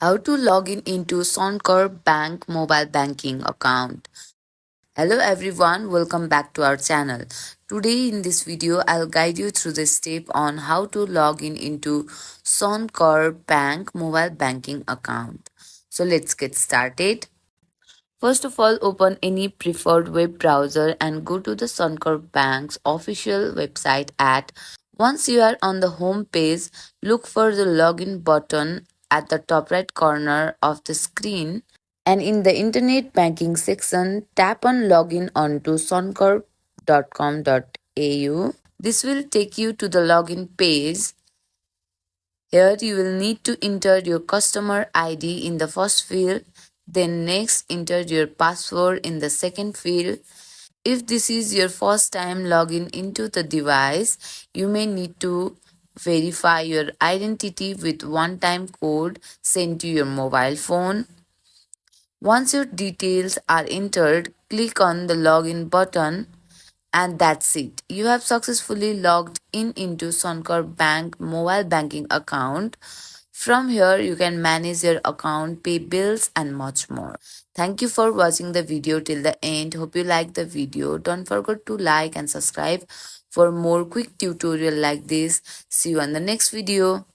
How to log in into Suncorp Bank mobile banking account. Hello everyone, welcome back to our channel. Today in this video, I'll guide you through the step on how to log in into Suncorp Bank mobile banking account. So let's get started. First of all, open any preferred web browser and go to the Suncorp Bank's official website at. Once you are on the home page, look for the login button at the top right corner of the screen, and in the internet banking section, tap on login onto suncorp.com.au. This will take you to the login page. Here you will need to enter your customer ID in the first field, then next enter your password in the second field. If this is your first time logging into the device, you may need to verify your identity with one-time code sent to your mobile phone. Once your details are entered, click on the login button and that's it. You have successfully logged in into Suncorp Bank mobile banking account. From here, you can manage your account, pay bills, and much more. Thank you for watching the video till the end. Hope you like the video. Don't forget to like and subscribe for more quick tutorial like this. See you on the next video.